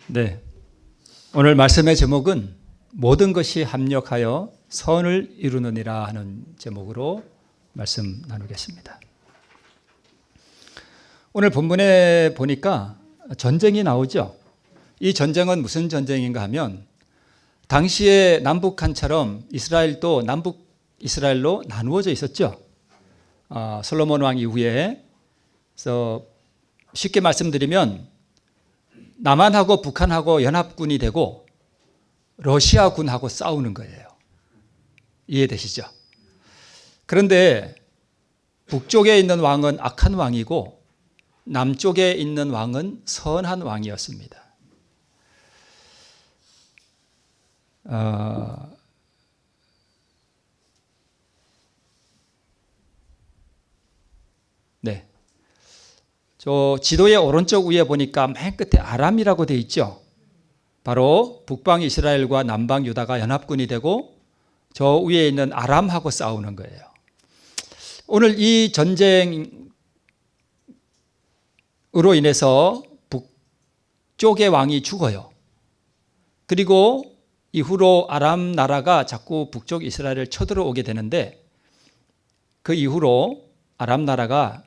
네, 오늘 말씀의 제목은 모든 것이 합력하여 선을 이루느니라 하는 제목으로 말씀 나누겠습니다. 오늘 본문에 보니까 전쟁이 나오죠. 이 전쟁은 무슨 전쟁인가 하면 당시에 남북한처럼 이스라엘도 남북 이스라엘로 나누어져 있었죠. 솔로몬 왕 이후에. 그래서 쉽게 말씀드리면 남한하고 북한하고 연합군이 되고 러시아군하고 싸우는 거예요. 이해되시죠? 그런데 북쪽에 있는 왕은 악한 왕이고 남쪽에 있는 왕은 선한 왕이었습니다. 네. 저 지도의 오른쪽 위에 보니까 맨 끝에 아람이라고 되어 있죠. 바로 북방 이스라엘과 남방 유다가 연합군이 되고 저 위에 있는 아람하고 싸우는 거예요. 오늘 이 전쟁으로 인해서 북쪽의 왕이 죽어요. 그리고 이후로 아람 나라가 자꾸 북쪽 이스라엘을 쳐들어오게 되는데 그 이후로 아람 나라가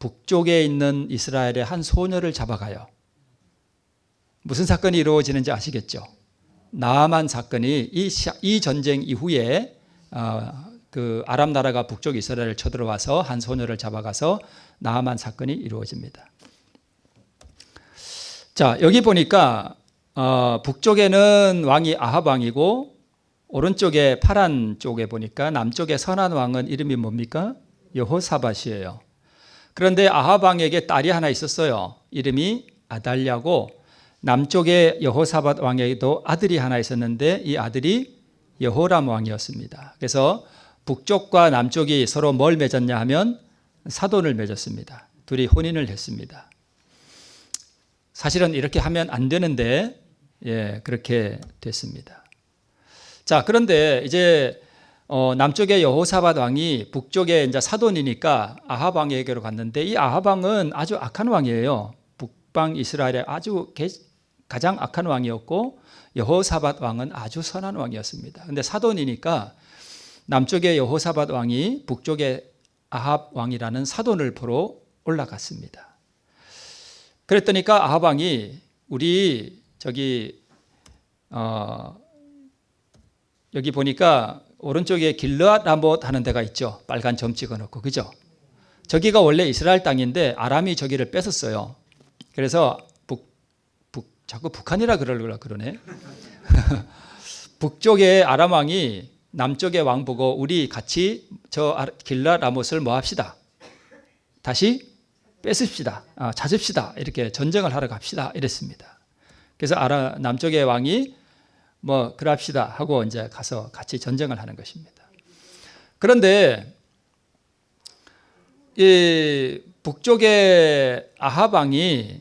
북쪽에 있는 이스라엘의 한 소녀를 잡아가요. 무슨 사건이 이루어지는지 아시겠죠? 나아만 사건이 이 전쟁 이후에 그 아람 나라가 북쪽 이스라엘을 쳐들어와서 한 소녀를 잡아가서 나아만 사건이 이루어집니다. 자, 여기 보니까 북쪽에는 왕이 아합 왕이고 오른쪽에 파란 쪽에 보니까 남쪽에 선한 왕은 이름이 뭡니까? 여호사밧이에요. 그런데 아합 왕에게 딸이 하나 있었어요. 이름이 아달랴고 남쪽에 여호사밧 왕에게도 아들이 하나 있었는데 이 아들이 여호람 왕이었습니다. 그래서 북쪽과 남쪽이 서로 뭘 맺었냐 하면 사돈을 맺었습니다. 둘이 혼인을 했습니다. 사실은 이렇게 하면 안 되는데 그렇게 됐습니다. 자, 그런데 이제 남쪽의 여호사밧 왕이 북쪽에 이제 사돈이니까 아합 왕에게로 갔는데 이 아합 왕은 아주 악한 왕이에요. 북방 이스라엘의 아주 가장 악한 왕이었고 여호사밧 왕은 아주 선한 왕이었습니다. 그런데 사돈이니까 남쪽의 여호사밧 왕이 북쪽의 아합 왕이라는 사돈을 보러 올라갔습니다. 그랬더니까 아합 왕이 우리 여기 보니까 오른쪽에 길르앗 라못 하는 데가 있죠. 빨간 점 찍어놓고, 그죠? 저기가 원래 이스라엘 땅인데 아람이 저기를 뺏었어요. 그래서 자꾸 북한이라 그러려고 그러네. 북쪽에 아람 왕이 남쪽의 왕 보고 우리 같이 저 길르앗 라못을 뭐 합시다. 다시 뺏읍시다. 찾읍시다. 이렇게 전쟁을 하러 갑시다. 이랬습니다. 그래서 남쪽의 왕이 뭐 그럽시다 하고 이제 가서 같이 전쟁을 하는 것입니다. 그런데 이 북쪽의 아합 왕이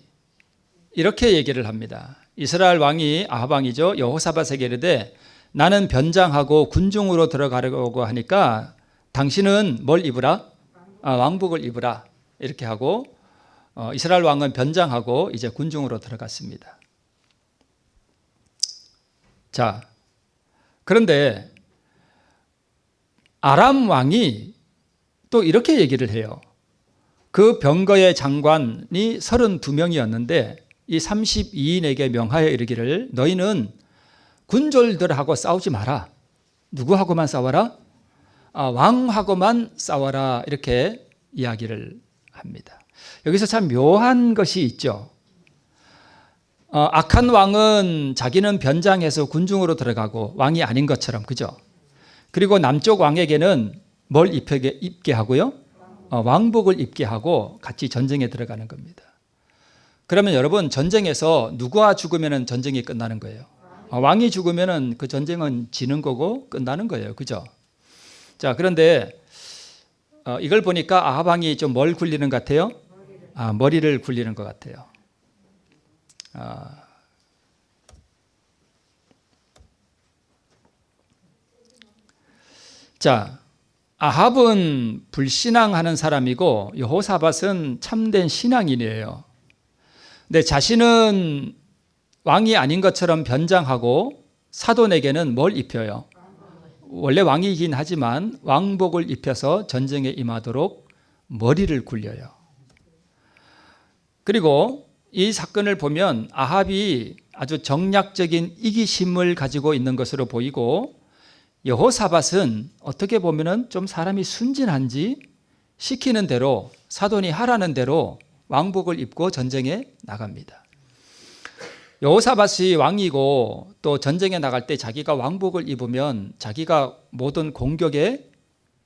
이렇게 얘기를 합니다. 이스라엘 왕이 아합 왕이죠. 여호사밧에게 이르되 나는 변장하고 군중으로 들어가려고 하니까 당신은 뭘 입으라? 왕복을 입으라. 이렇게 하고 이스라엘 왕은 변장하고 이제 군중으로 들어갔습니다. 자, 그런데 아람 왕이 또 이렇게 얘기를 해요. 그 병거의 장관이 32명이었는데 이 32인에게 명하여 이르기를 너희는 군졸들하고 싸우지 마라. 누구하고만 싸워라? 왕하고만 싸워라. 이렇게 이야기를 합니다. 여기서 참 묘한 것이 있죠. 악한 왕은 자기는 변장해서 군중으로 들어가고 왕이 아닌 것처럼, 그죠? 그리고 남쪽 왕에게는 뭘 입게 하고요? 왕복을 입게 하고 같이 전쟁에 들어가는 겁니다. 그러면 여러분, 전쟁에서 누가 죽으면 전쟁이 끝나는 거예요? 왕이 죽으면 그 전쟁은 지는 거고 끝나는 거예요. 그죠? 자, 그런데 이걸 보니까 아합 왕이 좀 뭘 굴리는 것 같아요? 머리를 굴리는 것 같아요. 자, 아합은 불신앙하는 사람이고 여호사밧은 참된 신앙인이에요. 근데 자신은 왕이 아닌 것처럼 변장하고 사돈에게는 뭘 입혀요? 원래 왕이긴 하지만 왕복을 입혀서 전쟁에 임하도록 머리를 굴려요. 그리고 이 사건을 보면 아합이 아주 정략적인 이기심을 가지고 있는 것으로 보이고, 여호사밧은 어떻게 보면 좀 사람이 순진한지 시키는 대로, 사돈이 하라는 대로 왕복을 입고 전쟁에 나갑니다. 여호사밧이 왕이고 또 전쟁에 나갈 때 자기가 왕복을 입으면 자기가 모든 공격의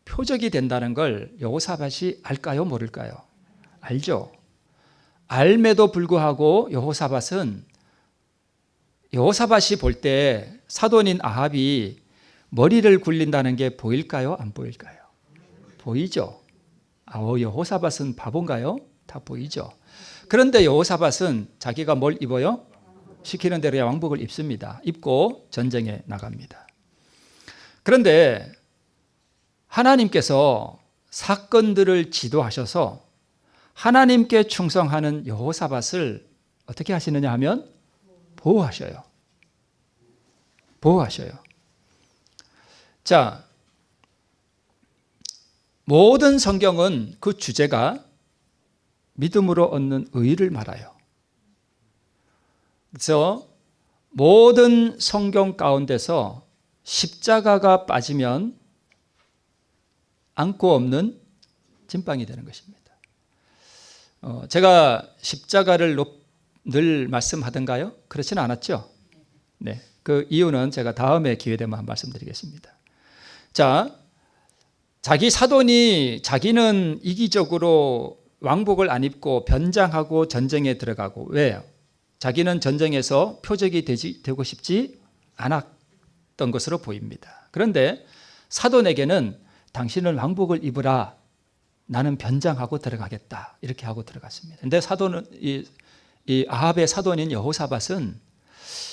표적이 된다는 걸 여호사밧이 알까요, 모를까요? 알죠. 알매도 불구하고 여호사밧이 볼 때 사돈인 아합이 머리를 굴린다는 게 보일까요, 안 보일까요? 보이죠. 여호사밧은 바본가요? 다 보이죠. 그런데 여호사밧은 자기가 뭘 입어요? 시키는 대로 왕복을 입습니다. 입고 전쟁에 나갑니다. 그런데 하나님께서 사건들을 지도하셔서 하나님께 충성하는 여호사밧을 어떻게 하시느냐 하면 보호하셔요. 자, 모든 성경은 그 주제가 믿음으로 얻는 의를 말해요. 그래서 모든 성경 가운데서 십자가가 빠지면 안고 없는 찐빵이 되는 것입니다. 제가 십자가를 늘 말씀하던가요? 그렇지는 않았죠? 네, 그 이유는 제가 다음에 기회 되면 말씀드리겠습니다. 자, 자기 사돈이 자기는 이기적으로 왕복을 안 입고 변장하고 전쟁에 들어가고, 왜요? 자기는 전쟁에서 표적이 되고 싶지 않았던 것으로 보입니다. 그런데 사돈에게는 당신은 왕복을 입으라, 나는 변장하고 들어가겠다, 이렇게 하고 들어갔습니다. 그런데 사돈은 이 아합의 사돈인 여호사밧은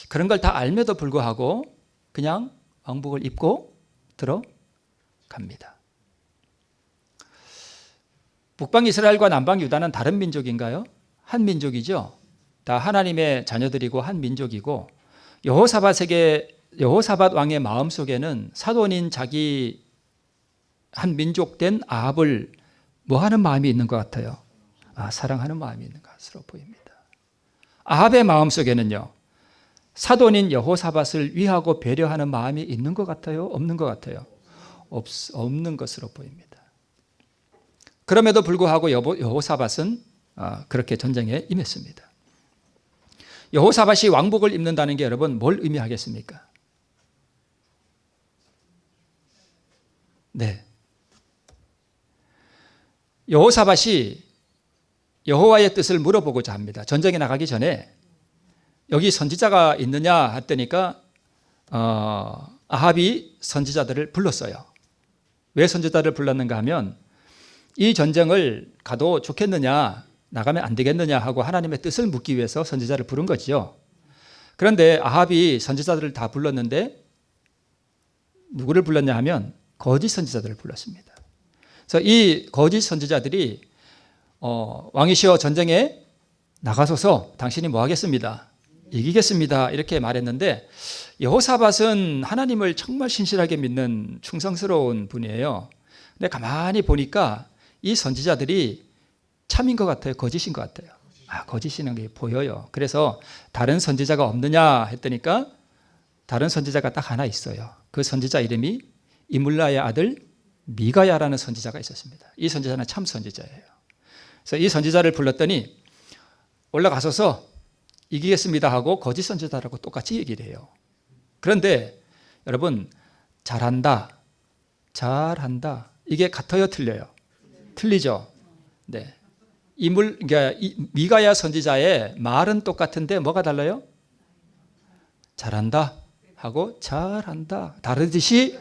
그런 걸 다 알매도 불구하고 그냥 왕복을 입고 들어갑니다. 북방 이스라엘과 남방 유다는 다른 민족인가요? 한 민족이죠. 다 하나님의 자녀들이고 한 민족이고, 여호사밧 왕의 마음속에는 사돈인 자기 한 민족된 아합을 뭐 하는 마음이 있는 것 같아요? 사랑하는 마음이 있는 것으로 보입니다. 아합의 마음속에는요, 사돈인 여호사밧을 위하고 배려하는 마음이 있는 것 같아요? 없는 것 같아요? 없는 것으로 보입니다. 그럼에도 불구하고 여호사밧은 그렇게 전쟁에 임했습니다. 여호사밧이 왕복을 입는다는 게 여러분 뭘 의미하겠습니까? 네, 여호사밧이 여호와의 뜻을 물어보고자 합니다. 전쟁에 나가기 전에 여기 선지자가 있느냐 했더니까 아합이 선지자들을 불렀어요. 왜 선지자를 불렀는가 하면 이 전쟁을 가도 좋겠느냐, 나가면 안 되겠느냐 하고 하나님의 뜻을 묻기 위해서 선지자를 부른 거죠. 그런데 아합이 선지자들을 다 불렀는데 누구를 불렀냐 하면 거짓 선지자들을 불렀습니다. 그래서 이 거짓 선지자들이 왕이시여 전쟁에 나가소서, 당신이 뭐 하겠습니다, 이기겠습니다, 이렇게 말했는데, 여호사밧은 하나님을 정말 신실하게 믿는 충성스러운 분이에요. 근데 가만히 보니까 이 선지자들이 참인 것 같아요, 거짓인 것 같아요? 거짓이라는 게 보여요. 그래서 다른 선지자가 없느냐 했더니까 다른 선지자가 딱 하나 있어요. 그 선지자 이름이 이물라의 아들 미가야라는 선지자가 있었습니다. 이 선지자는 참 선지자예요. 그래서 이 선지자를 불렀더니 올라가서서 이기겠습니다 하고 거짓 선지자라고 똑같이 얘기를 해요. 그런데 여러분, 잘한다, 이게 같아요, 틀려요? 틀리죠. 네. 그러니까 미가야 선지자의 말은 똑같은데 뭐가 달라요? 잘한다 하고 잘한다, 다르듯이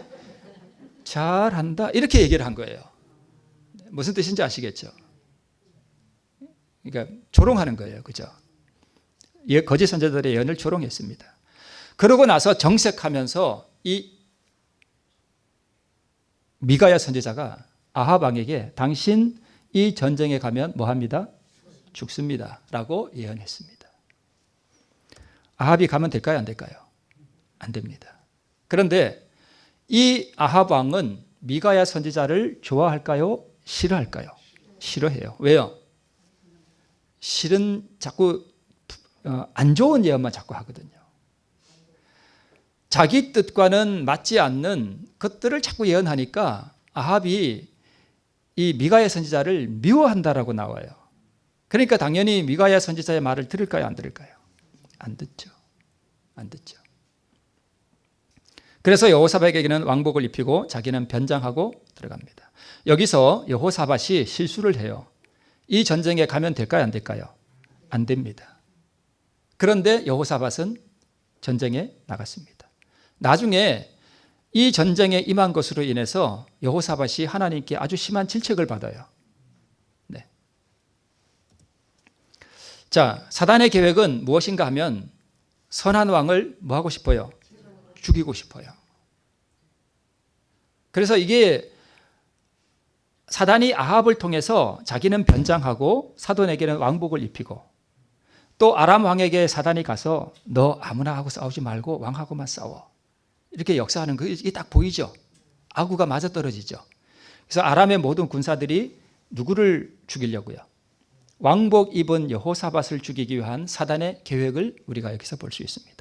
잘한다, 이렇게 얘기를 한 거예요. 무슨 뜻인지 아시겠죠? 그러니까 조롱하는 거예요, 그죠? 거짓 선지자들의 예언을 조롱했습니다. 그러고 나서 정색하면서 이 미가야 선지자가 아합 왕에게 당신 이 전쟁에 가면 뭐 합니다? 죽습니다 라고 예언했습니다. 아합이 가면 될까요? 안 될까요? 안 됩니다. 그런데 이 아합 왕은 미가야 선지자를 좋아할까요? 싫어할까요? 싫어해요. 왜요? 실은 자꾸 안 좋은 예언만 자꾸 하거든요. 자기 뜻과는 맞지 않는 것들을 자꾸 예언하니까 아합이 이 미가야 선지자를 미워한다라고 나와요. 그러니까 당연히 미가야 선지자의 말을 들을까요? 안 들을까요? 안 듣죠. 안 듣죠. 그래서 여호사밧에게는 왕복을 입히고 자기는 변장하고 들어갑니다. 여기서 여호사밧이 실수를 해요. 이 전쟁에 가면 될까요? 안 될까요? 안 됩니다. 그런데 여호사밧은 전쟁에 나갔습니다. 나중에 이 전쟁에 임한 것으로 인해서 여호사밧이 하나님께 아주 심한 질책을 받아요. 네. 자, 사단의 계획은 무엇인가 하면 선한 왕을 뭐 하고 싶어요? 죽이고 싶어요. 그래서 이게 사단이 아합을 통해서 자기는 변장하고 사돈에게는 왕복을 입히고 또 아람 왕에게 사단이 가서 너 아무나 하고 싸우지 말고 왕하고만 싸워. 이렇게 역사하는 거 이게 딱 보이죠. 아구가 맞아떨어지죠. 그래서 아람의 모든 군사들이 누구를 죽이려고요? 왕복 입은 여호사밧을 죽이기 위한 사단의 계획을 우리가 여기서 볼 수 있습니다.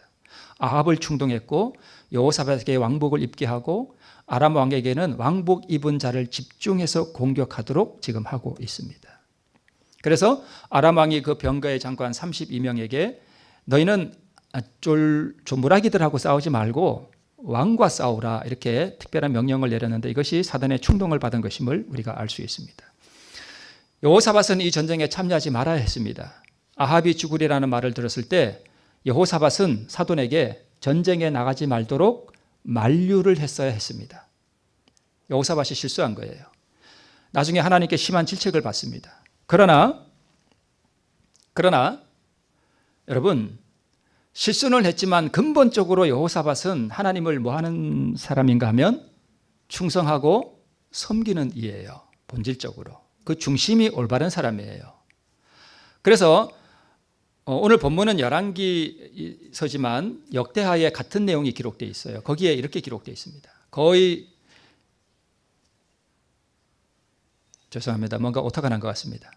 아합을 충동했고 여호사밧에게 왕복을 입게 하고 아람 왕에게는 왕복 입은 자를 집중해서 공격하도록 지금 하고 있습니다. 그래서 아람 왕이 그 병거의 장관 32명에게 너희는 조무라기들하고 싸우지 말고 왕과 싸우라 이렇게 특별한 명령을 내렸는데 이것이 사단의 충동을 받은 것임을 우리가 알 수 있습니다. 여호사밧은 이 전쟁에 참여하지 말아야 했습니다. 아합이 죽으리라는 말을 들었을 때 여호사밧은 사돈에게 전쟁에 나가지 말도록 만류를 했어야 했습니다. 여호사밧이 실수한 거예요. 나중에 하나님께 심한 질책을 받습니다. 그러나 여러분 실수는 했지만 근본적으로 여호사밧은 하나님을 뭐 하는 사람인가 하면 충성하고 섬기는 이예요. 본질적으로. 그 중심이 올바른 사람이에요. 그래서 오늘 본문은 열왕기서지만 역대하에 같은 내용이 기록되어 있어요. 거기에 이렇게 기록되어 있습니다. 거의 죄송합니다. 뭔가 오타가 난 것 같습니다.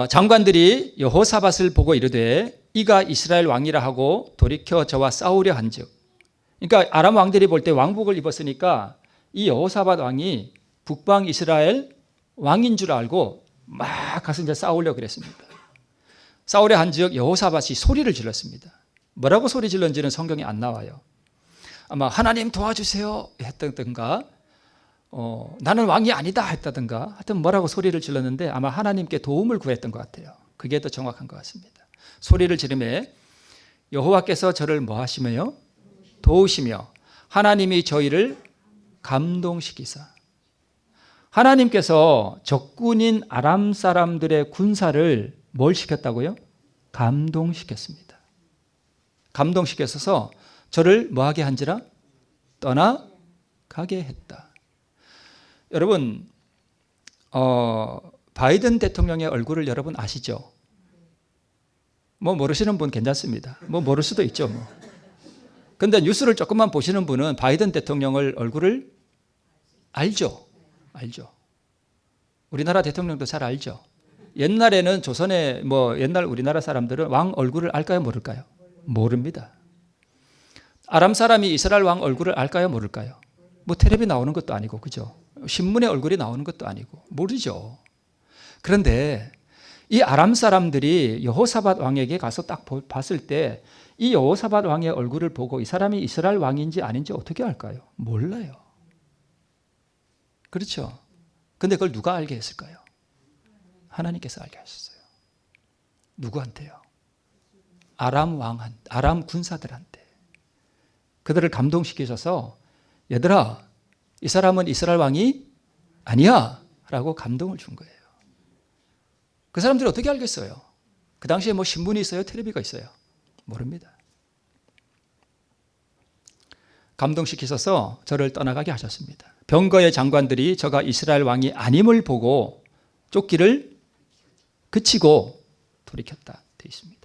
장관들이 여호사밧을 보고 이르되 이가 이스라엘 왕이라 하고 돌이켜 저와 싸우려 한즉. 그러니까 아람 왕들이 볼 때 왕복을 입었으니까 이 여호사밧 왕이 북방 이스라엘 왕인 줄 알고 막 가서 이제 싸우려고 그랬습니다. 싸우려 한즉 여호사밧이 소리를 질렀습니다. 뭐라고 소리 질렀는지는 성경에 안 나와요. 아마 하나님 도와주세요 했다든가 나는 왕이 아니다 했다든가 하여튼 뭐라고 소리를 질렀는데 아마 하나님께 도움을 구했던 것 같아요. 그게 더 정확한 것 같습니다. 소리를 지르매 여호와께서 저를 뭐 하시며요? 도우시며 하나님이 저희를 감동시키사. 하나님께서 적군인 아람 사람들의 군사를 뭘 시켰다고요? 감동시켰습니다. 감동시켜서 저를 뭐하게 한지라? 떠나가게 했다. 여러분 바이든 대통령의 얼굴을 여러분 아시죠? 뭐 모르시는 분 괜찮습니다. 뭐 모를 수도 있죠. 뭐. 근데 뉴스를 조금만 보시는 분은 바이든 대통령을 얼굴을 알죠. 우리나라 대통령도 잘 알죠. 옛날에는 조선의 옛날 우리나라 사람들은 왕 얼굴을 알까요, 모를까요? 모릅니다. 아람 사람이 이스라엘 왕 얼굴을 알까요, 모를까요? 뭐 텔레비 나오는 것도 아니고, 그죠? 신문에 얼굴이 나오는 것도 아니고 모르죠. 그런데 이 아람 사람들이 여호사밧 왕에게 가서 딱 봤을 때 이 여호사밧 왕의 얼굴을 보고 이 사람이 이스라엘 왕인지 아닌지 어떻게 알까요? 몰라요. 그렇죠? 근데 그걸 누가 알게 했을까요? 하나님께서 알게 하셨어요. 누구한테요? 아람 군사들한테. 그들을 감동시키셔서 얘들아 이 사람은 이스라엘 왕이 아니야 라고 감동을 준 거예요. 그 사람들이 어떻게 알겠어요? 그 당시에 뭐 신문이 있어요? 텔레비가 있어요? 모릅니다. 감동시키셔서 저를 떠나가게 하셨습니다. 병거의 장관들이 저가 이스라엘 왕이 아님을 보고 쫓기를 그치고 돌이켰다 되어 있습니다.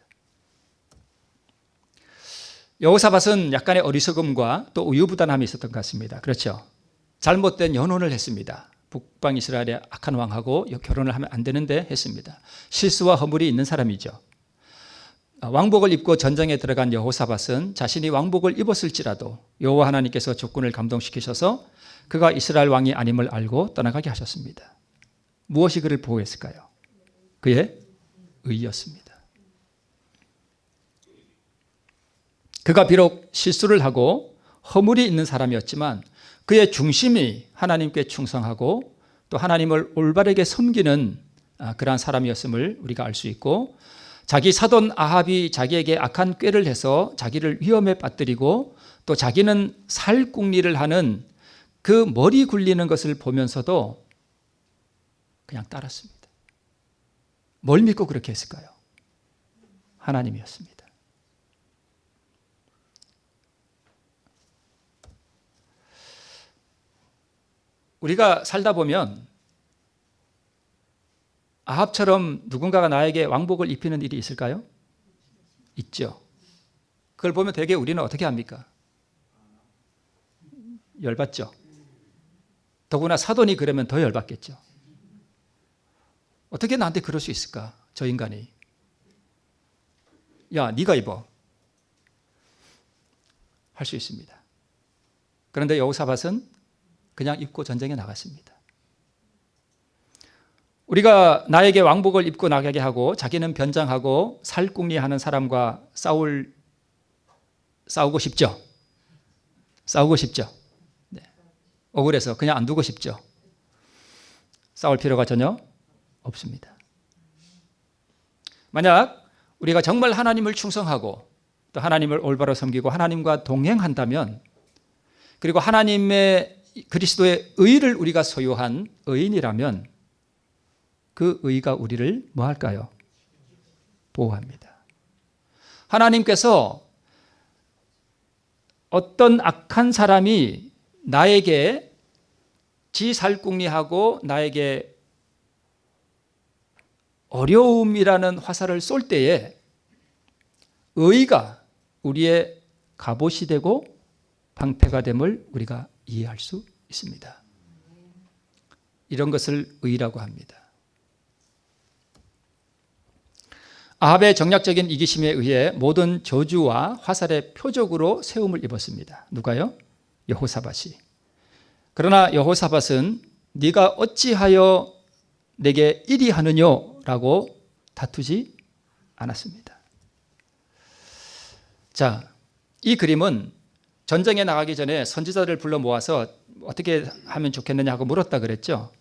여호사밧은 약간의 어리석음과 또 우유부단함이 있었던 것 같습니다. 그렇죠? 잘못된 연혼을 했습니다. 북방 이스라엘의 악한 왕하고 결혼을 하면 안 되는데 했습니다. 실수와 허물이 있는 사람이죠. 왕복을 입고 전쟁에 들어간 여호사밧은 자신이 왕복을 입었을지라도 여호와 하나님께서 적군을 감동시키셔서 그가 이스라엘 왕이 아님을 알고 떠나가게 하셨습니다. 무엇이 그를 보호했을까요? 그의 의였습니다. 그가 비록 실수를 하고 허물이 있는 사람이었지만 그의 중심이 하나님께 충성하고 또 하나님을 올바르게 섬기는 그러한 사람이었음을 우리가 알 수 있고, 자기 사돈 아합이 자기에게 악한 꾀를 해서 자기를 위험에 빠뜨리고 또 자기는 살궁리를 하는 그 머리 굴리는 것을 보면서도 그냥 따랐습니다. 뭘 믿고 그렇게 했을까요? 하나님이었습니다. 우리가 살다 보면 아합처럼 누군가가 나에게 왕복을 입히는 일이 있을까요? 있죠. 그걸 보면 되게 우리는 어떻게 합니까? 열받죠. 더구나 사돈이 그러면 더 열받겠죠. 어떻게 나한테 그럴 수 있을까? 저 인간이. 야, 네가 입어. 할 수 있습니다. 그런데 여호사밧은 그냥 입고 전쟁에 나갔습니다. 우리가 나에게 왕복을 입고 나가게 하고 자기는 변장하고 살궁리하는 사람과 싸우고 싶죠? 싸우고 싶죠? 네. 억울해서 그냥 안 두고 싶죠? 싸울 필요가 전혀 없습니다. 만약 우리가 정말 하나님을 충성하고 또 하나님을 올바로 섬기고 하나님과 동행한다면, 그리고 하나님의 그리스도의 의를 우리가 소유한 의인이라면 그 의가 우리를 뭐 할까요? 보호합니다. 하나님께서 어떤 악한 사람이 나에게 지살궁리하고 나에게 어려움이라는 화살을 쏠 때에 의가 우리의 갑옷이 되고 방패가 됨을 우리가 이해할 수 있습니다. 이런 것을 의라고 합니다. 아합의 정략적인 이기심에 의해 모든 저주와 화살의 표적으로 세움을 입었습니다. 누가요? 여호사밧이. 그러나 여호사밧은 네가 어찌하여 내게 이리 하느냐라고 다투지 않았습니다. 자, 이 그림은 전쟁에 나가기 전에 선지자들을 불러 모아서 어떻게 하면 좋겠느냐 하고 물었다 그랬죠.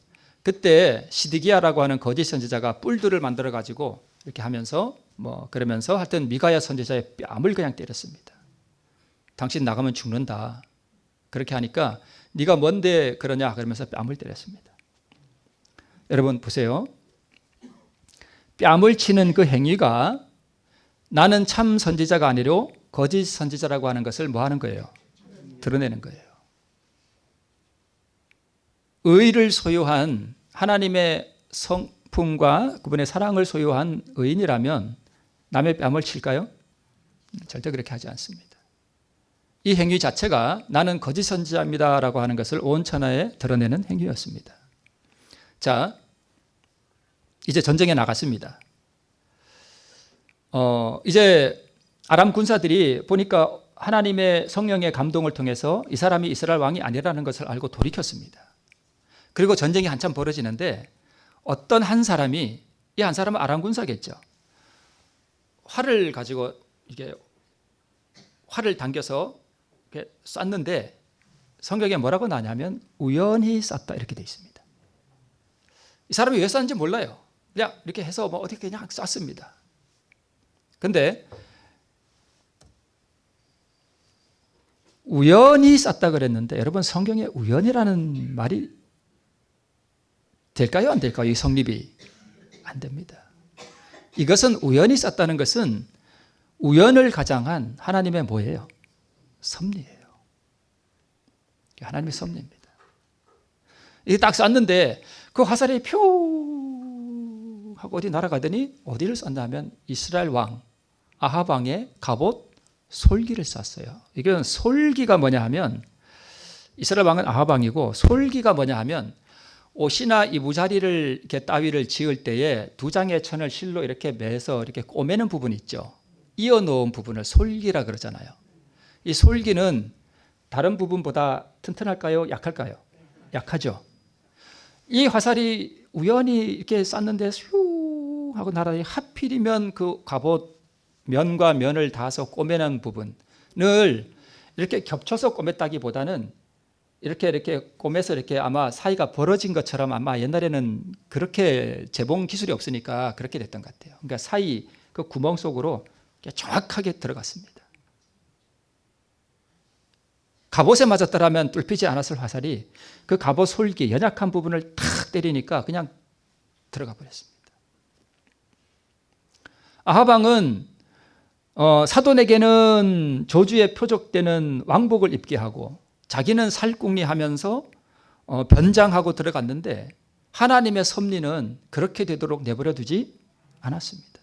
그때 시드기야라고 하는 거짓 선지자가 뿔들을 만들어 가지고 이렇게 하면서 그러면서 하여튼 미가야 선지자의 뺨을 그냥 때렸습니다. 당신 나가면 죽는다. 그렇게 하니까 네가 뭔데 그러냐 그러면서 뺨을 때렸습니다. 여러분 보세요. 뺨을 치는 그 행위가 나는 참 선지자가 아니라 거짓 선지자라고 하는 것을 뭐 하는 거예요? 드러내는 거예요. 의를 소유한 하나님의 성품과 그분의 사랑을 소유한 의인이라면 남의 뺨을 칠까요? 절대 그렇게 하지 않습니다. 이 행위 자체가 나는 거짓 선지자입니다라고 하는 것을 온 천하에 드러내는 행위였습니다. 자, 이제 전쟁에 나갔습니다. 이제 아람 군사들이 보니까 하나님의 성령의 감동을 통해서 이 사람이 이스라엘 왕이 아니라는 것을 알고 돌이켰습니다. 그리고 전쟁이 한참 벌어지는데 어떤 한 사람이, 이 한 사람은 아람 군사겠죠. 활을 가지고 이게 활을 당겨서 이렇게 쐈는데 성경에 뭐라고 나냐면 우연히 쐈다 이렇게 돼 있습니다. 이 사람이 왜 쐈는지 몰라요. 그냥 이렇게 해서 어떻게 그냥 쐈습니다. 근데 우연히 쐈다 그랬는데 여러분 성경에 우연이라는 말이 될까요? 안 될까요? 이 성립이 안 됩니다. 이것은 우연히 쐈다는 것은 우연을 가장한 하나님의 뭐예요? 섭리예요. 하나님의 섭리입니다. 이게 딱 쐈는데 그 화살이 표 하고 어디 날아가더니 어디를 쐈냐면 이스라엘 왕 아합 왕의 갑옷 솔기를 쐈어요. 이건 솔기가 뭐냐 하면 이스라엘 왕은 아합 왕이고 솔기가 뭐냐 하면 옷이나 이 무자리를 이렇게 따위를 지을 때에 두 장의 천을 실로 이렇게 매서 이렇게 꼬매는 부분이 있죠. 이어 놓은 부분을 솔기라 그러잖아요. 이 솔기는 다른 부분보다 튼튼할까요? 약할까요? 약하죠. 이 화살이 우연히 이렇게 쐈는데 슈 하고 날아다니 하필이면 그 갑옷 면과 면을 닿아서 꼬매는 부분을 이렇게 겹쳐서 꼬맸다기보다는 이렇게 꼬매서 이렇게 아마 사이가 벌어진 것처럼 아마 옛날에는 그렇게 재봉 기술이 없으니까 그렇게 됐던 것 같아요. 그러니까 사이 그 구멍 속으로 정확하게 들어갔습니다. 갑옷에 맞았더라면 뚫히지 않았을 화살이 그 갑옷 솔기 연약한 부분을 탁 때리니까 그냥 들어가 버렸습니다. 아합 왕은 사돈에게는 저주에 표적되는 왕복을 입게 하고 자기는 살궁리하면서 변장하고 들어갔는데 하나님의 섭리는 그렇게 되도록 내버려 두지 않았습니다.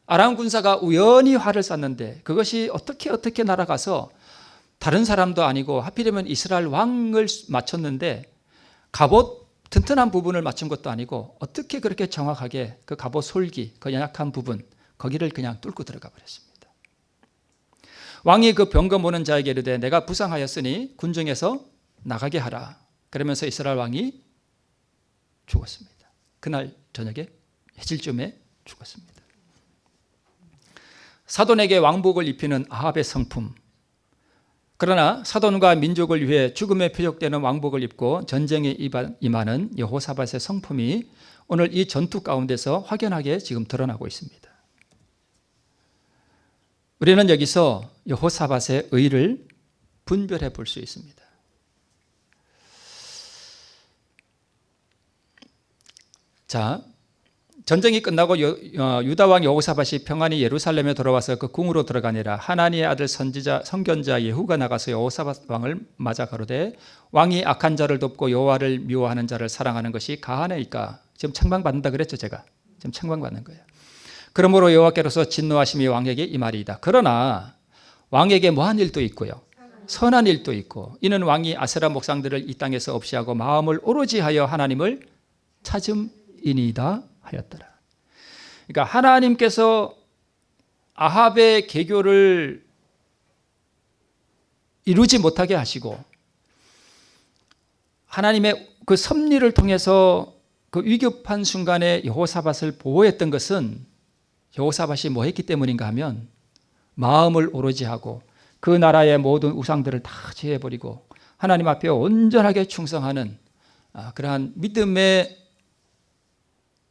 아람 군사가 우연히 활을 쐈는데 그것이 어떻게 날아가서 다른 사람도 아니고 하필이면 이스라엘 왕을 맞췄는데 갑옷 튼튼한 부분을 맞춘 것도 아니고 어떻게 그렇게 정확하게 그 갑옷 솔기 그 연약한 부분 거기를 그냥 뚫고 들어가 버렸습니다. 왕이 그 병거 모는 자에게 이르되 내가 부상하였으니 군중에서 나가게 하라. 그러면서 이스라엘 왕이 죽었습니다. 그날 저녁에 해질쯤에 죽었습니다. 사돈에게 왕복을 입히는 아합의 성품. 그러나 사돈과 민족을 위해 죽음에 표적되는 왕복을 입고 전쟁에 임하는 여호사밧의 성품이 오늘 이 전투 가운데서 확연하게 지금 드러나고 있습니다. 우리는 여기서 여호사밧의 의를 분별해 볼 수 있습니다. 자, 전쟁이 끝나고 유다 왕 여호사밧이 평안히 예루살렘에 돌아와서 그 궁으로 들어가니라 하나니의 아들 선견자 예후가 나가서 여호사밧 왕을 맞아 가로되 왕이 악한 자를 돕고 여호와를 미워하는 자를 사랑하는 것이 가하나이까. 지금 책망받는다 그랬죠. 제가 지금 책망받는 거예요. 그러므로 여호와께로서 진노하심이 왕에게 임하리이다. 그러나 왕에게 뭐한 일도 있고요, 선한 일도 있고 이는 왕이 아세라 목상들을 이 땅에서 없이하고 마음을 오로지 하여 하나님을 찾음이니이다 하였더라. 그러니까 하나님께서 아합의 계교를 이루지 못하게 하시고 하나님의 그 섭리를 통해서 그 위급한 순간에 여호사밧을 보호했던 것은 여호사밧이 뭐 했기 때문인가 하면 마음을 오로지 하고 그 나라의 모든 우상들을 다 제해버리고 하나님 앞에 온전하게 충성하는 그러한 믿음의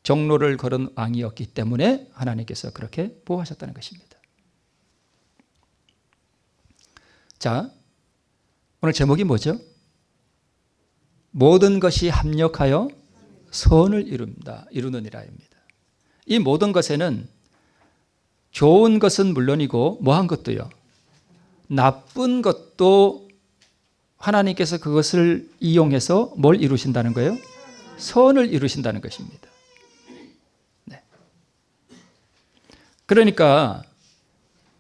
정로를 걸은 왕이었기 때문에 하나님께서 그렇게 보호하셨다는 것입니다. 자, 오늘 제목이 뭐죠? 모든 것이 합력하여 선을 이루느니라입니다. 이 모든 것에는 좋은 것은 물론이고 뭐한 것도요, 나쁜 것도 하나님께서 그것을 이용해서 뭘 이루신다는 거예요? 선을 이루신다는 것입니다. 네. 그러니까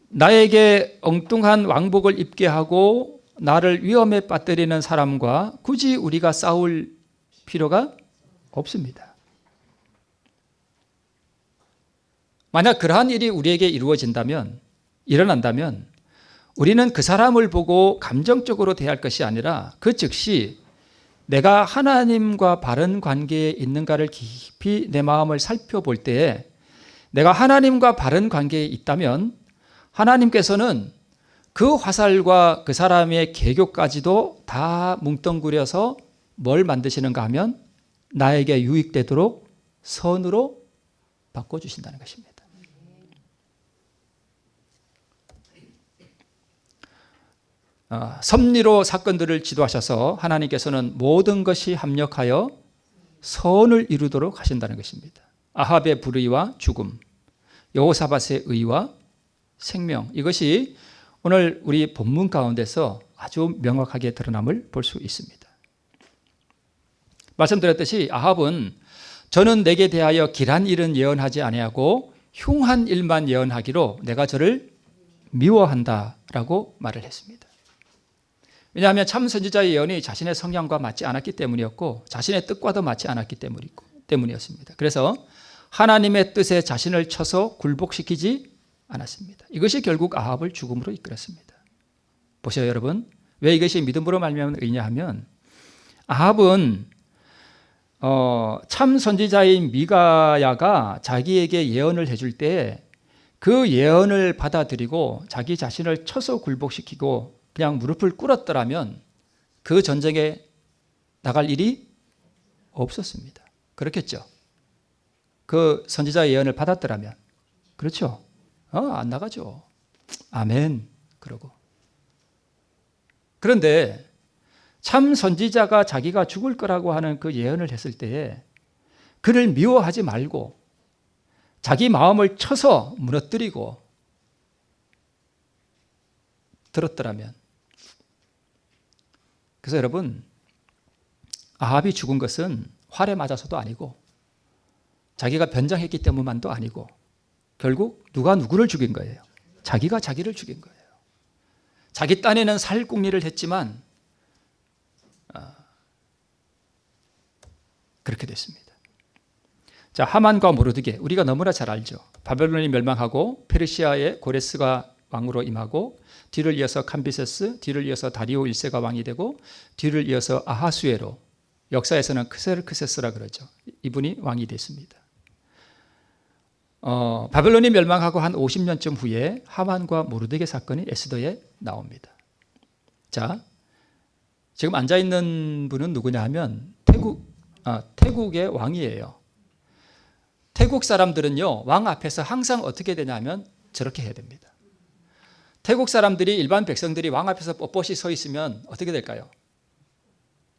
나에게 엉뚱한 왕복을 입게 하고 나를 위험에 빠뜨리는 사람과 굳이 우리가 싸울 필요가 없습니다. 만약 그러한 일이 우리에게 일어난다면 우리는 그 사람을 보고 감정적으로 대할 것이 아니라 그 즉시 내가 하나님과 바른 관계에 있는가를 깊이 내 마음을 살펴볼 때에 내가 하나님과 바른 관계에 있다면 하나님께서는 그 화살과 그 사람의 계교까지도 다 뭉뚱그려서 뭘 만드시는가 하면 나에게 유익되도록 선으로 바꿔주신다는 것입니다. 섭리로 사건들을 지도하셔서 하나님께서는 모든 것이 합력하여 선을 이루도록 하신다는 것입니다. 아합의 불의와 죽음, 여호사밧의 의와 생명, 이것이 오늘 우리 본문 가운데서 아주 명확하게 드러남을 볼 수 있습니다. 말씀드렸듯이 아합은 저는 내게 대하여 길한 일은 예언하지 아니하고 흉한 일만 예언하기로 내가 저를 미워한다라고 말을 했습니다. 왜냐하면 참 선지자의 예언이 자신의 성향과 맞지 않았기 때문이었고 자신의 뜻과도 맞지 않았기 때문이었습니다. 그래서 하나님의 뜻에 자신을 쳐서 굴복시키지 않았습니다. 이것이 결국 아합을 죽음으로 이끌었습니다. 보세요, 여러분. 왜 이것이 믿음으로 말미암느냐 하면 아합은 참 선지자인 미가야가 자기에게 예언을 해줄 때 그 예언을 받아들이고 자기 자신을 쳐서 굴복시키고 그냥 무릎을 꿇었더라면 그 전쟁에 나갈 일이 없었습니다. 그렇겠죠? 그 선지자의 예언을 받았더라면. 그렇죠? 안 나가죠. 아멘. 그러고. 그런데 참 선지자가 자기가 죽을 거라고 하는 그 예언을 했을 때에 그를 미워하지 말고 자기 마음을 쳐서 무너뜨리고 들었더라면. 그래서 여러분, 아합이 죽은 것은 활에 맞아서도 아니고 자기가 변장했기 때문만도 아니고 결국 누가 누구를 죽인 거예요? 자기가 자기를 죽인 거예요. 자기 딴에는 살궁리를 했지만 그렇게 됐습니다. 자, 하만과 모르드게 우리가 너무나 잘 알죠. 바벨론이 멸망하고 페르시아의 고레스가 왕으로 임하고 뒤를 이어서 캄비세스, 뒤를 이어서 다리오 1세가 왕이 되고 뒤를 이어서 아하수에로, 역사에서는 크세르크세스라 그러죠. 이분이 왕이 됐습니다. 바벨론이 멸망하고 한 50년쯤 후에 하만과 모르드게 사건이 에스더에 나옵니다. 자, 지금 앉아있는 분은 누구냐 하면 태국의 왕이에요. 태국 사람들은요, 왕 앞에서 항상 어떻게 되냐면 저렇게 해야 됩니다. 태국 사람들이, 일반 백성들이 왕 앞에서 뻣뻣이 서 있으면 어떻게 될까요?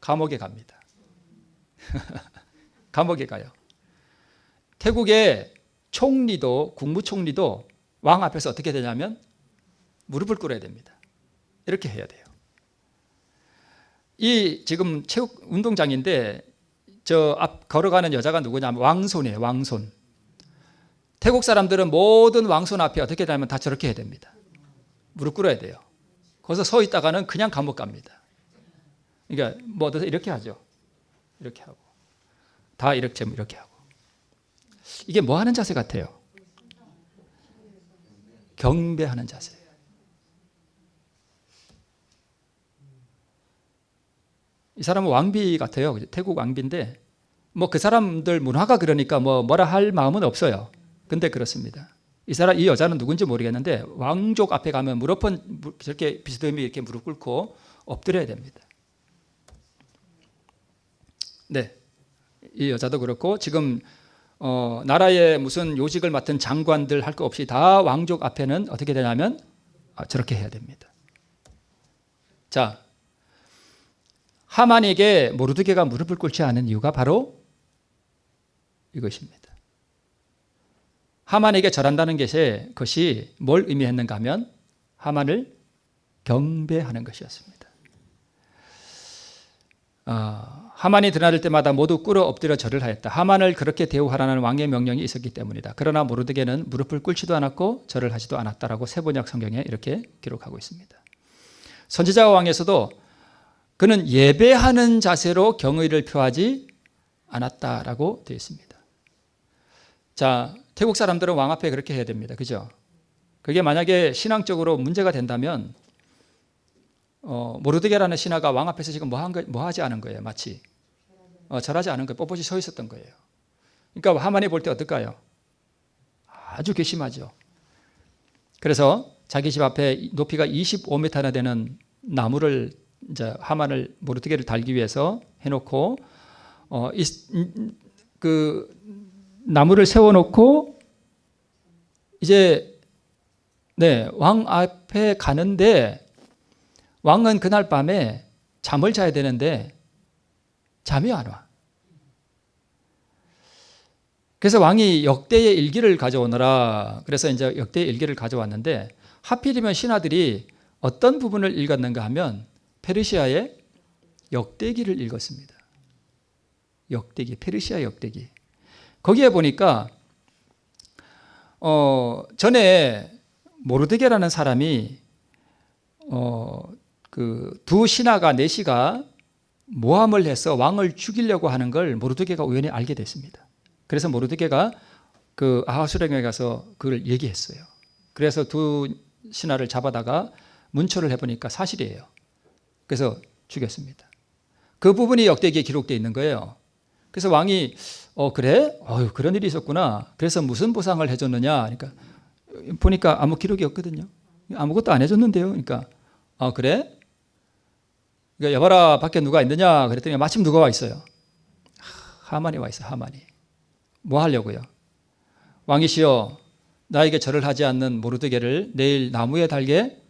감옥에 갑니다. 감옥에 가요. 태국의 총리도, 국무총리도 왕 앞에서 어떻게 되냐면 무릎을 꿇어야 됩니다. 이렇게 해야 돼요. 이 지금 체육 운동장인데 저 앞 걸어가는 여자가 누구냐면 왕손이에요. 왕손. 태국 사람들은 모든 왕손 앞에 어떻게 되냐면 다 저렇게 해야 됩니다. 무릎 꿇어야 돼요. 거기서 서 있다가는 그냥 감옥 갑니다. 그러니까 뭐 이렇게 하죠. 이렇게 하고 다 이렇게 하고. 이게 뭐 하는 자세 같아요? 경배하는 자세예요. 이 사람은 왕비 같아요. 태국 왕비인데 뭐 그 사람들 문화가 그러니까 뭐라 할 마음은 없어요. 근데 그렇습니다. 이 여자는 누군지 모르겠는데 왕족 앞에 가면 무릎은 저렇게 비스듬히 이렇게 무릎 꿇고 엎드려야 됩니다. 네, 이 여자도 그렇고 지금 나라의 무슨 요직을 맡은 장관들 할 거 없이 다 왕족 앞에는 어떻게 되냐면 저렇게 해야 됩니다. 자, 하만에게 모르드게가 무릎을 꿇지 않은 이유가 바로 이것입니다. 하만에게 절한다는 것이 뭘 의미했는가 하면 하만을 경배하는 것이었습니다. 하만이 드나들 때마다 모두 꿇어 엎드려 절을 하였다. 하만을 그렇게 대우하라는 왕의 명령이 있었기 때문이다. 그러나 모르드게는 무릎을 꿇지도 않았고 절을 하지도 않았다라고 세번역 성경에 이렇게 기록하고 있습니다. 선지자와 왕에서도 그는 예배하는 자세로 경의를 표하지 않았다라고 되어 있습니다. 자, 태국 사람들은 왕 앞에 그렇게 해야 됩니다. 그죠? 그게 만약에 신앙적으로 문제가 된다면 모르드게라는 신하가 왕 앞에서 지금 뭐 하지 않은 거예요. 마치 절하지 않은 거예요. 뻣뻣이 서 있었던 거예요. 그러니까 하만이 볼 때 어떨까요? 아주 괘씸하죠. 그래서 자기 집 앞에 높이가 25m나 되는 나무를 이제 하만을 모르드게를 달기 위해서 해놓고 그 나무를 세워놓고 이제 왕 앞에 가는데 왕은 그날 밤에 잠을 자야 되는데 잠이 안 와. 그래서 왕이 역대의 일기를 가져오느라 그래서 이제 역대의 일기를 가져왔는데 하필이면 신하들이 어떤 부분을 읽었는가 하면 페르시아의 역대기를 읽었습니다. 역대기, 페르시아 역대기. 거기에 보니까 전에 모르드게라는 사람이 그 두 신하가 내시가 모함을 해서 왕을 죽이려고 하는 걸 모르드게가 우연히 알게 됐습니다. 그래서 모르드게가 그 아하수에게 가서 그걸 얘기했어요. 그래서 두 신하를 잡아다가 문초를 해보니까 사실이에요. 그래서 죽였습니다. 그 부분이 역대기에 기록되어 있는 거예요. 그래서 왕이 그래? 그런 일이 있었구나. 그래서 무슨 보상을 해줬느냐? 그러니까 보니까 아무 기록이 없거든요. 아무것도 안 해줬는데요. 그러니까 그래? 그러니까 여봐라 밖에 누가 있느냐? 그랬더니 마침 누가 와 있어요. 하만이 와 있어요. 하만이. 뭐 하려고요? 왕이시여, 나에게 절을 하지 않는 모르드게를 내일 나무에 달게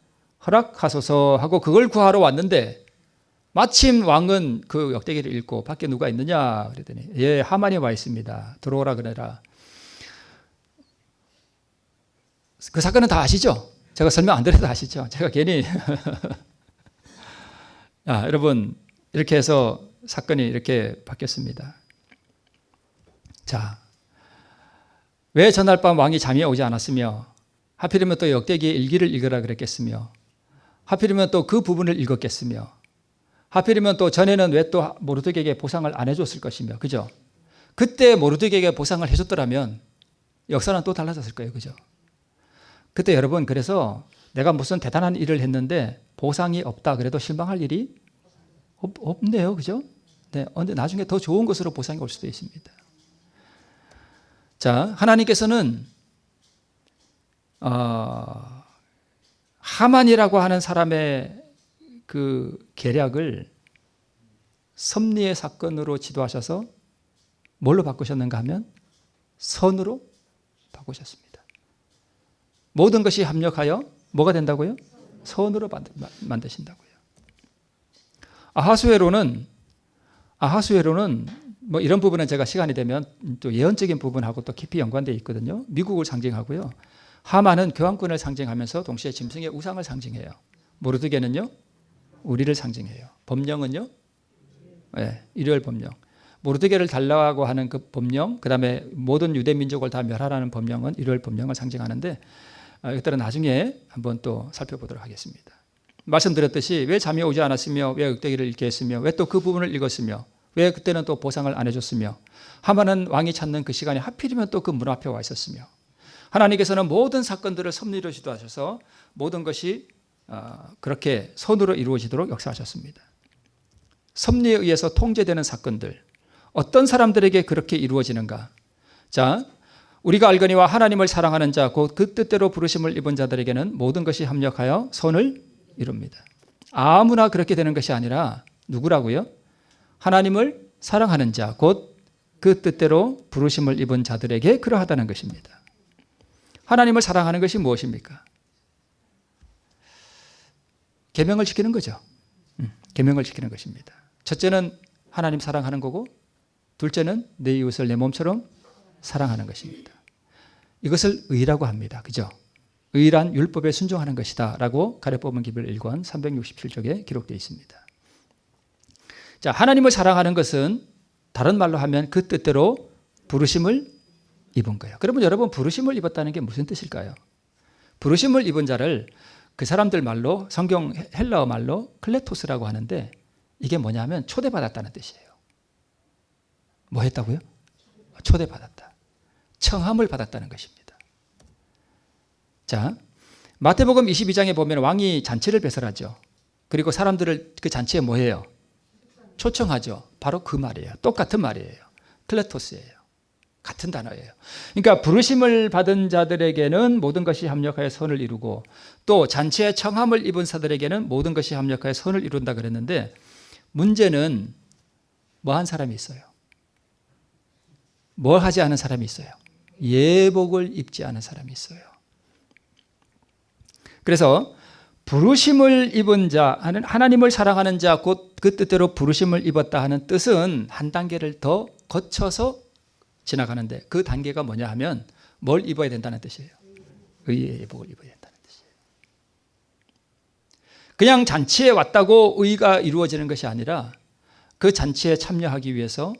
허락하소서 하고 그걸 구하러 왔는데 마침 왕은 그 역대기를 읽고 밖에 누가 있느냐 그랬더니 예, 하만이 와 있습니다. 들어오라 그래라. 그 사건은 다 아시죠? 제가 설명 안 드려도 아시죠? 제가 괜히 여러분 이렇게 해서 사건이 이렇게 바뀌었습니다. 자, 왜 전날 밤 왕이 잠이 오지 않았으며 하필이면 또 역대기의 일기를 읽으라 그랬겠으며 하필이면 또 그 부분을 읽었겠으며 하필이면 또 전에는 왜 또 모르드게에게 보상을 안 해줬을 것이며, 그죠? 그때 모르드게에게 보상을 해줬더라면 역사는 또 달라졌을 거예요, 그죠? 그때 여러분 그래서 내가 무슨 대단한 일을 했는데 보상이 없다 그래도 실망할 일이 없네요, 그죠? 네, 근데 나중에 더 좋은 것으로 보상이 올 수도 있습니다. 자, 하나님께서는 하만이라고 하는 사람의 그 계략을 섭리의 사건으로 지도하셔서 뭘로 바꾸셨는가 하면 선으로 바꾸셨습니다. 모든 것이 합력하여 뭐가 된다고요? 선으로 만드신다고요. 아하수에로는 뭐 이런 부분은 제가 시간이 되면 또 예언적인 부분하고 또 깊이 연관되어 있거든요. 미국을 상징하고요. 하만은 교황권을 상징하면서 동시에 짐승의 우상을 상징해요. 모르드게는요, 우리를 상징해요. 법령은요, 네, 일요일 법령. 모르드게를 달라고 하는 그 법령, 그 다음에 모든 유대 민족을 다 멸하라는 법령은 일요일 법령을 상징하는데 이것들은 나중에 한번 또 살펴보도록 하겠습니다. 말씀드렸듯이 왜 잠이 오지 않았으며 왜 역대기를 읽게 했으며 왜 또 그 부분을 읽었으며 왜 그때는 또 보상을 안 해줬으며 하만은 왕이 찾는 그 시간에 하필이면 또 그 문 앞에 와 있었으며 하나님께서는 모든 사건들을 섭리로 지도하셔서 모든 것이 그렇게 선으로 이루어지도록 역사하셨습니다. 섭리에 의해서 통제되는 사건들, 어떤 사람들에게 그렇게 이루어지는가? 자, 우리가 알거니와 하나님을 사랑하는 자, 곧 그 뜻대로 부르심을 입은 자들에게는 모든 것이 합력하여 선을 이룹니다. 아무나 그렇게 되는 것이 아니라 누구라고요? 하나님을 사랑하는 자, 곧 그 뜻대로 부르심을 입은 자들에게 그러하다는 것입니다. 하나님을 사랑하는 것이 무엇입니까? 계명을 지키는 거죠. 계명을 지키는 것입니다. 첫째는 하나님 사랑하는 거고 둘째는 내 이웃을 내 몸처럼 사랑하는 것입니다. 이것을 의라고 합니다. 그죠? 의란 율법에 순종하는 것이다 라고 가려법은 기별 1권 367쪽에 기록되어 있습니다. 자, 하나님을 사랑하는 것은 다른 말로 하면 그 뜻대로 부르심을 입은 거예요. 그러면 여러분 부르심을 입었다는 게 무슨 뜻일까요? 부르심을 입은 자를 그 사람들 말로 성경 헬라어 말로 클레토스라고 하는데 이게 뭐냐면 초대받았다는 뜻이에요. 뭐 했다고요? 초대받았다. 청함을 받았다는 것입니다. 자, 마태복음 22장에 보면 왕이 잔치를 배설하죠. 그리고 사람들을 그 잔치에 뭐 해요? 초청하죠. 바로 그 말이에요. 똑같은 말이에요. 클레토스예요. 같은 단어예요. 그러니까 부르심을 받은 자들에게는 모든 것이 합력하여 선을 이루고 또 잔치에 청함을 입은 자들에게는 모든 것이 합력하여 선을 이룬다 그랬는데 문제는 뭐 한 사람이 있어요? 뭘 하지 않은 사람이 있어요? 예복을 입지 않은 사람이 있어요. 그래서 부르심을 입은 자, 하나님을 사랑하는 자, 곧 그 뜻대로 부르심을 입었다 하는 뜻은 한 단계를 더 거쳐서 지나가는데 그 단계가 뭐냐 하면 뭘 입어야 된다는 뜻이에요. 의의 예복을 입어야 된다는 뜻이에요. 그냥 잔치에 왔다고 의가 이루어지는 것이 아니라 그 잔치에 참여하기 위해서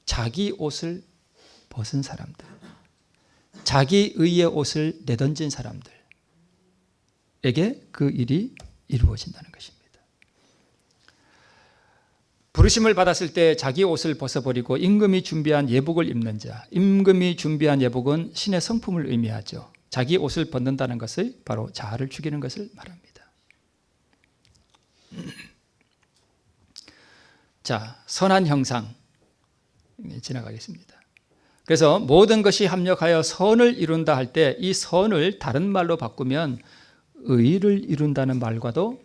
자기 옷을 벗은 사람들, 자기 의의 옷을 내던진 사람들, 그 일이 이루어진다는 것입니다. 부르심을 받았을 때 자기 옷을 벗어버리고 임금이 준비한 예복을 입는 자. 임금이 준비한 예복은 신의 성품을 의미하죠. 자기 옷을 벗는다는 것을 바로 자아를 죽이는 것을 말합니다. 자, 선한 형상 지나가겠습니다. 그래서 모든 것이 합력하여 선을 이룬다 할 때 이 선을 다른 말로 바꾸면 의를 이룬다는 말과도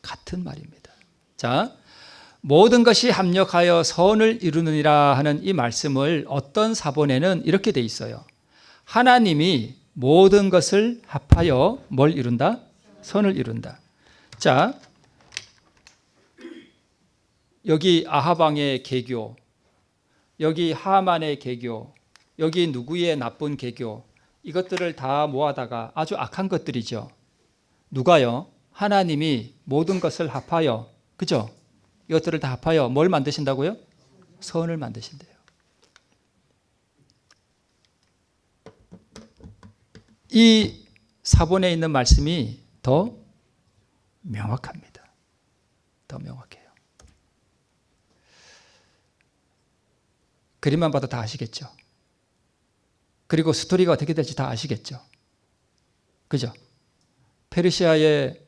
같은 말입니다. 자, 모든 것이 합력하여 선을 이루느니라 하는 이 말씀을 어떤 사본에는 이렇게 돼 있어요. 하나님이 모든 것을 합하여 뭘 이룬다? 선을 이룬다. 자, 여기 아하방의 계교, 여기 하만의 계교, 여기 누구의 나쁜 계교, 이것들을 다 모아다가 아주 악한 것들이죠. 누가요? 하나님이 모든 것을 합하여, 그죠? 이것들을 다 합하여 뭘 만드신다고요? 선을 만드신대요. 이 사본에 있는 말씀이 더 명확합니다. 더 명확해요. 그림만 봐도 다 아시겠죠? 그리고 스토리가 어떻게 될지 다 아시겠죠? 그죠? 페르시아의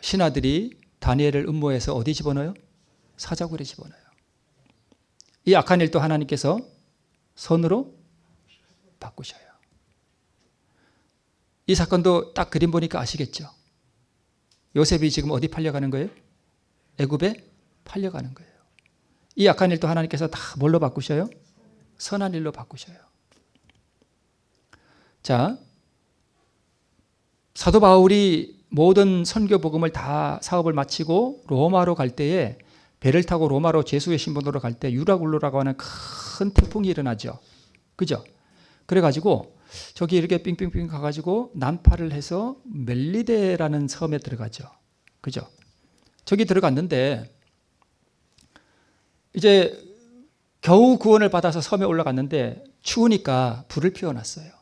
신하들이 다니엘을 음모해서 어디 집어넣어요? 사자굴에 집어넣어요. 이 악한 일도 하나님께서 선으로 바꾸셔요. 이 사건도 딱 그림 보니까 아시겠죠? 요셉이 지금 어디 팔려가는 거예요? 애굽에 팔려가는 거예요. 이 악한 일도 하나님께서 다 뭘로 바꾸셔요? 선한 일로 바꾸셔요. 자, 사도 바울이 모든 선교 복음을 다 사업을 마치고 로마로 갈 때에 배를 타고 로마로 제수의 신분으로 갈 때 유라굴로라고 하는 큰 태풍이 일어나죠. 그죠? 그래가지고 저기 이렇게 빙빙빙 가가지고 난파를 해서 멜리데라는 섬에 들어가죠. 그죠? 저기 들어갔는데 이제 겨우 구원을 받아서 섬에 올라갔는데 추우니까 불을 피워놨어요.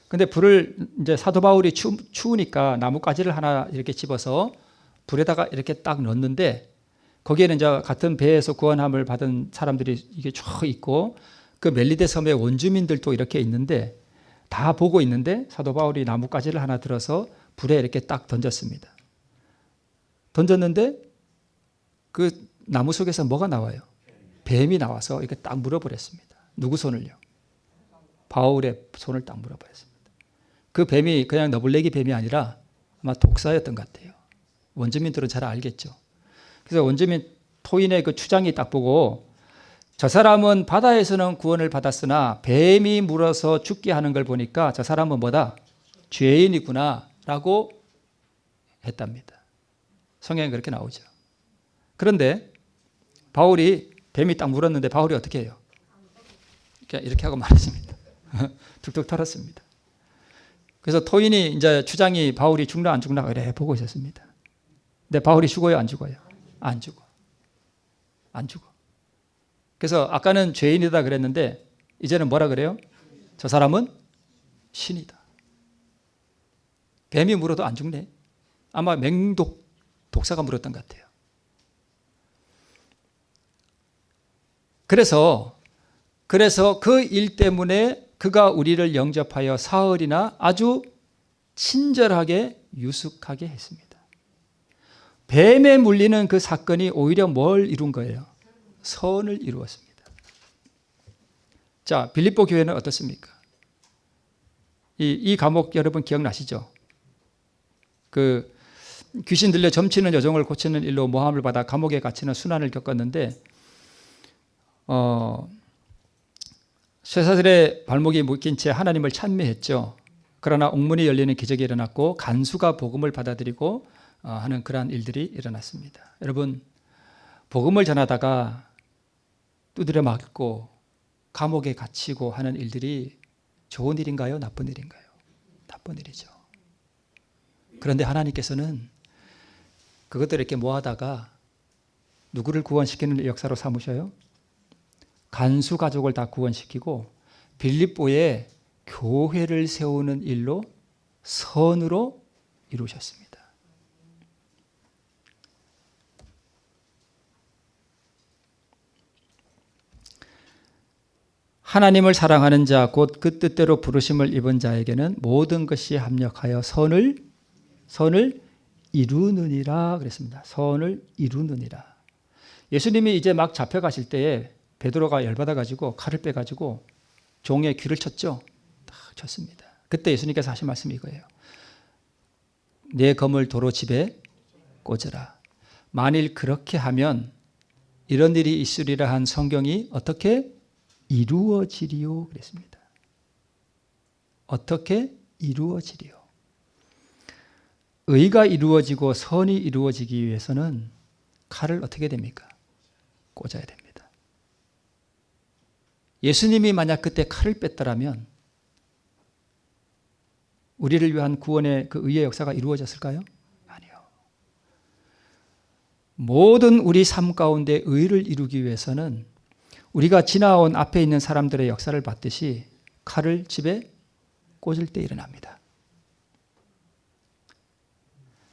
근데 불을 이제 사도 바울이 추우니까 나뭇가지를 하나 이렇게 집어서 불에다가 이렇게 딱 넣었는데 거기에는 이제 같은 배에서 구원함을 받은 사람들이 이게 쭉 있고 그 멜리데 섬의 원주민들도 이렇게 있는데 다 보고 있는데 사도 바울이 나뭇가지를 하나 들어서 불에 이렇게 딱 던졌습니다. 던졌는데 그 나무 속에서 뭐가 나와요? 뱀이 나와서 이렇게 딱 물어버렸습니다. 누구 손을요? 바울의 손을 딱 물어버렸습니다. 그 뱀이 그냥 너블레기 뱀이 아니라 아마 독사였던 것 같아요. 원주민들은 잘 알겠죠. 그래서 원주민 토인의 그 추장이 딱 보고 저 사람은 바다에서는 구원을 받았으나 뱀이 물어서 죽게 하는 걸 보니까 저 사람은 뭐다? 죄인이구나 라고 했답니다. 성경에 그렇게 나오죠. 그런데 바울이 뱀이 딱 물었는데 바울이 어떻게 해요? 이렇게 하고 말했습니다. 툭툭 털었습니다. 그래서 토인이 이제 추장이 바울이 죽나 안 죽나 그래 보고 있었습니다. 근데 바울이 죽어요, 안 죽어요? 안 죽어. 안 죽어. 그래서 아까는 죄인이다 그랬는데 이제는 뭐라 그래요? 저 사람은 신이다. 뱀이 물어도 안 죽네. 아마 독사가 물었던 것 같아요. 그래서 그 일 때문에 그가 우리를 영접하여 사흘이나 아주 친절하게 유숙하게 했습니다. 뱀에 물리는 그 사건이 오히려 뭘 이룬 거예요? 선을 이루었습니다. 자, 빌립보 교회는 어떻습니까? 이 감옥 여러분 기억나시죠? 그 귀신 들려 점치는 여종을 고치는 일로 모함을 받아 감옥에 갇히는 순환을 겪었는데 쇠사슬에 발목이 묶인 채 하나님을 찬미했죠. 그러나 옥문이 열리는 기적이 일어났고 간수가 복음을 받아들이고 하는 그러한 일들이 일어났습니다. 여러분, 복음을 전하다가 두드려 맞고 감옥에 갇히고 하는 일들이 좋은 일인가요? 나쁜 일인가요? 나쁜 일이죠. 그런데 하나님께서는 그것들을 이렇게 모아다가 누구를 구원시키는 역사로 삼으셔요? 간수 가족을 다 구원시키고 빌립보에 교회를 세우는 일로 선으로 이루셨습니다. 하나님을 사랑하는 자, 곧 그 뜻대로 부르심을 입은 자에게는 모든 것이 합력하여 선을 이루느니라 그랬습니다. 선을 이루느니라. 예수님이 이제 막 잡혀가실 때에 베드로가 열받아 가지고 칼을 빼 가지고 종의 귀를 쳤죠. 다 쳤습니다. 그때 예수님께서 하신 말씀이 이거예요. 내 검을 도로 집에 꽂으라. 만일 그렇게 하면 이런 일이 있으리라 한 성경이 어떻게 이루어지리요 그랬습니다. 어떻게 이루어지리요. 의가 이루어지고 선이 이루어지기 위해서는 칼을 어떻게 됩니까? 꽂아야 됩니다. 예수님이 만약 그때 칼을 뺐더라면 우리를 위한 구원의 그 의의 역사가 이루어졌을까요? 아니요. 모든 우리 삶 가운데 의를 이루기 위해서는 우리가 지나온 앞에 있는 사람들의 역사를 봤듯이 칼을 집에 꽂을 때 일어납니다.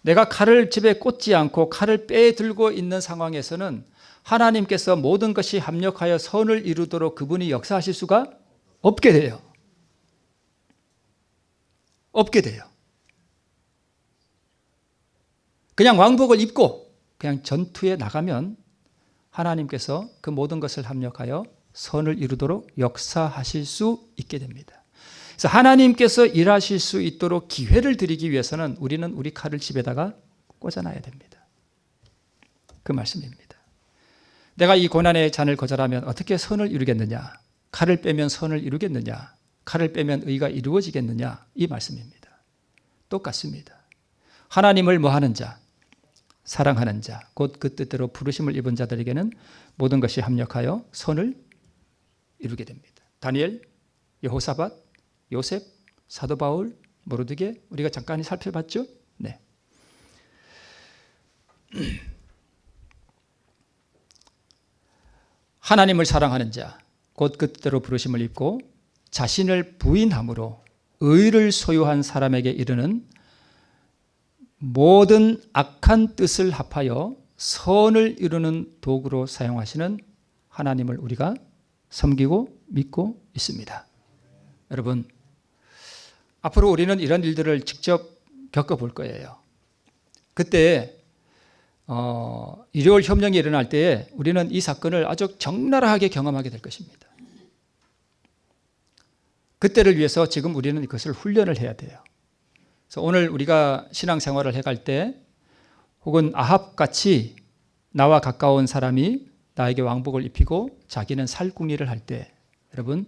내가 칼을 집에 꽂지 않고 칼을 빼들고 있는 상황에서는 하나님께서 모든 것이 합력하여 선을 이루도록 그분이 역사하실 수가 없게 돼요. 없게 돼요. 그냥 왕복을 입고 그냥 전투에 나가면 하나님께서 그 모든 것을 합력하여 선을 이루도록 역사하실 수 있게 됩니다. 그래서 하나님께서 일하실 수 있도록 기회를 드리기 위해서는 우리는 우리 칼을 집에다가 꽂아놔야 됩니다. 그 말씀입니다. 내가 이 고난의 잔을 거절하면 어떻게 선을 이루겠느냐? 칼을 빼면 선을 이루겠느냐? 칼을 빼면 의가 이루어지겠느냐? 이 말씀입니다. 똑같습니다. 하나님을 뭐 하는 자? 사랑하는 자, 곧 그 뜻대로 부르심을 입은 자들에게는 모든 것이 합력하여 선을 이루게 됩니다. 다니엘, 여호사밧, 요셉, 사도 바울, 모르드게 우리가 잠깐 살펴봤죠? 네. 하나님을 사랑하는 자, 곧 그 뜻대로 부르심을 입고 자신을 부인함으로 의를 소유한 사람에게 이르는 모든 악한 뜻을 합하여 선을 이루는 도구로 사용하시는 하나님을 우리가 섬기고 믿고 있습니다. 여러분, 앞으로 우리는 이런 일들을 직접 겪어볼 거예요. 그때 일요일 협령이 일어날 때에 우리는 이 사건을 아주 적나라하게 경험하게 될 것입니다. 그때를 위해서 지금 우리는 그것을 훈련을 해야 돼요. 그래서 오늘 우리가 신앙생활을 해갈 때 혹은 아합같이 나와 가까운 사람이 나에게 왕복을 입히고 자기는 살궁리를 할 때 여러분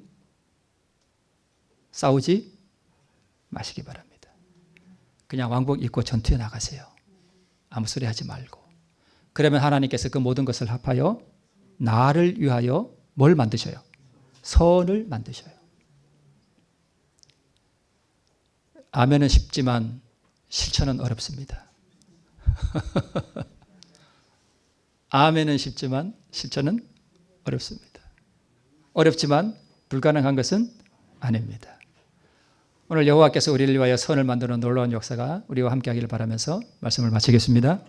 싸우지 마시기 바랍니다. 그냥 왕복 입고 전투에 나가세요. 아무 소리 하지 말고. 그러면 하나님께서 그 모든 것을 합하여 나를 위하여 뭘 만드셔요? 선을 만드셔요. 아멘은 쉽지만 실천은 어렵습니다. 아멘은 쉽지만 실천은 어렵습니다. 어렵지만 불가능한 것은 아닙니다. 오늘 여호와께서 우리를 위하여 선을 만드는 놀라운 역사가 우리와 함께 하기를 바라면서 말씀을 마치겠습니다.